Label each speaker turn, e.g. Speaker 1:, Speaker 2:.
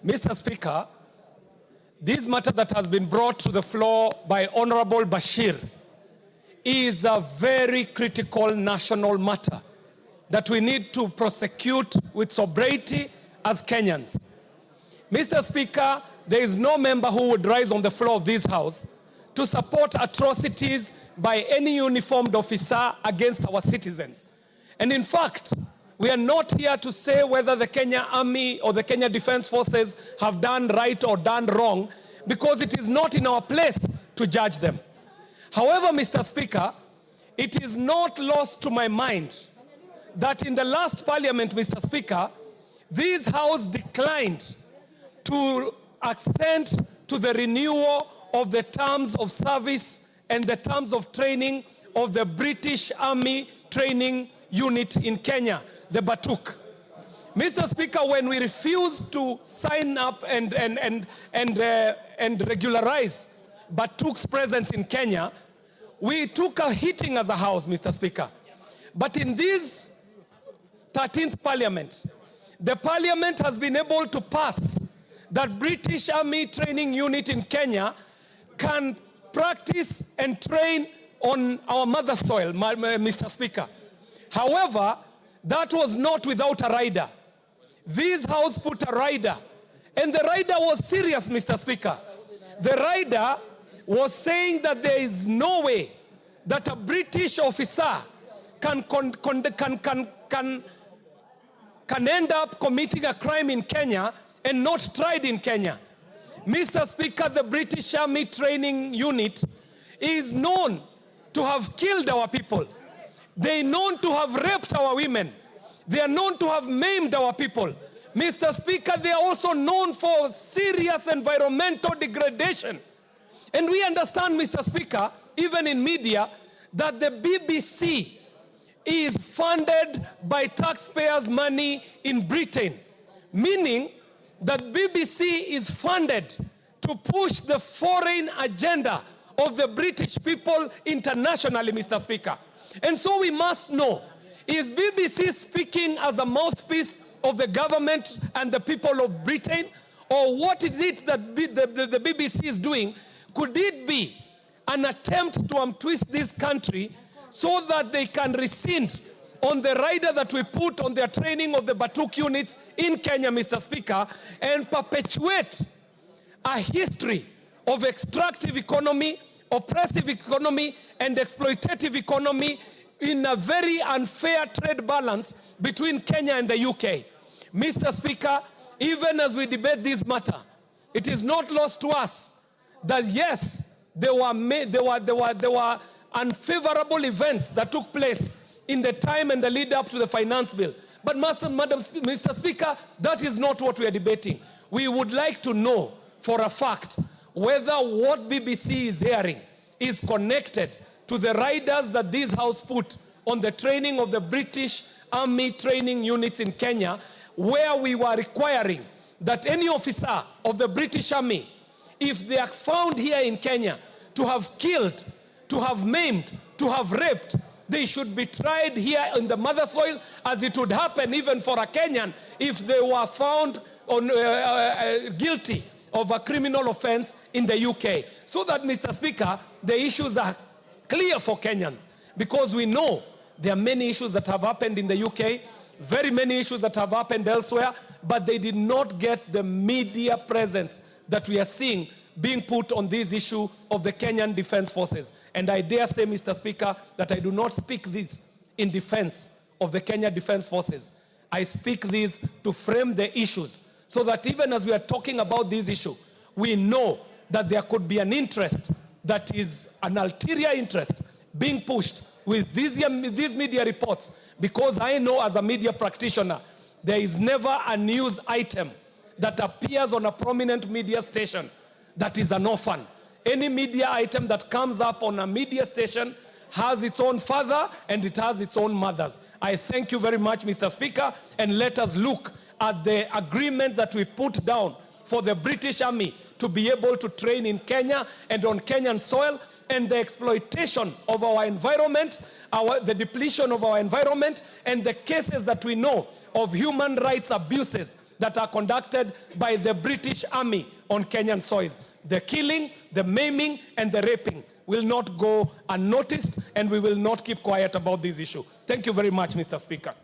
Speaker 1: Mr. Speaker, this matter that has been brought to the floor by Honorable Bashir is a very critical national matter that we need to prosecute with sobriety as Kenyans. Mr. Speaker, there is no member who would rise on the floor of this House to support atrocities by any uniformed officer against our citizens. And in fact, we are not here to say whether the Kenya Army or the Kenya Defense Forces have done right or done wrong, because it is not in our place to judge them. However, Mr. Speaker, it is not lost to my mind that in the last parliament, Mr. Speaker, this House declined to assent to the renewal of the terms of service and the terms of training of the British Army Training Unit in Kenya, the BATUK. Mr. Speaker, when we refused to sign up and regularize BATUK's presence in Kenya, we took a hitting as a House, Mr. Speaker. But in this 13th Parliament, the Parliament has been able to pass that British Army Training Unit in Kenya can practice and train on our mother soil, Mr. Speaker. However, that was not without a rider. This House put a rider, and the rider was serious, Mr. Speaker. The rider was saying that there is no way that a British officer can end up committing a crime in Kenya and not tried in Kenya. Mr. Speaker, the British Army Training Unit is known to have killed our people. They are known to have raped our women. They are known to have maimed our people. Mr. Speaker, they are also known for serious environmental degradation. And we understand, Mr. Speaker, even in media, that the BBC is funded by taxpayers' money in Britain, meaning that BBC is funded to push the foreign agenda of the British people internationally, Mr. Speaker. And so we must know, is BBC speaking as a mouthpiece of the government and the people of Britain? Or what is it that the BBC is doing? Could it be an attempt to untwist this country so that they can rescind on the rider that we put on their training of the BATUK units in Kenya, Mr. Speaker, and perpetuate a history of extractive economy, oppressive economy, and exploitative economy in a very unfair trade balance between Kenya and the UK. Mr. Speaker, even as we debate this matter, it is not lost to us that yes, there were unfavorable events that took place in the time and the lead up to the finance bill. But Mr. Speaker, that is not what we are debating. We would like to know for a fact whether what BBC is hearing is connected to the riders that this House put on the training of the British Army Training Units in Kenya, where we were requiring that any officer of the British Army, if they are found here in Kenya to have killed, to have maimed, to have raped, they should be tried here in the mother soil, as it would happen even for a Kenyan if they were found on, guilty of a criminal offense in the UK. So that, Mr. Speaker, the issues are clear for Kenyans, because we know there are many issues that have happened in the UK, very many issues that have happened elsewhere, but they did not get the media presence that we are seeing being put on this issue of the Kenyan Defense Forces. And I dare say, Mr. Speaker, that I do not speak this in defense of the Kenya Defense Forces. I speak this to frame the issues, so that even as we are talking about this issue, we know that there could be an interest that is an ulterior interest being pushed with these media reports, because I know as a media practitioner, there is never a news item that appears on a prominent media station that is an orphan. Any media item that comes up on a media station has its own father and it has its own mothers. I thank you very much, Mr. Speaker, and let us look at the agreement that we put down for the British Army to be able to train in Kenya and on Kenyan soil, and the exploitation of our environment, the depletion of our environment, and the cases that we know of human rights abuses that are conducted by the British Army on Kenyan soils. The killing, the maiming, and the raping will not go unnoticed, and we will not keep quiet about this issue. Thank you very much, Mr. Speaker.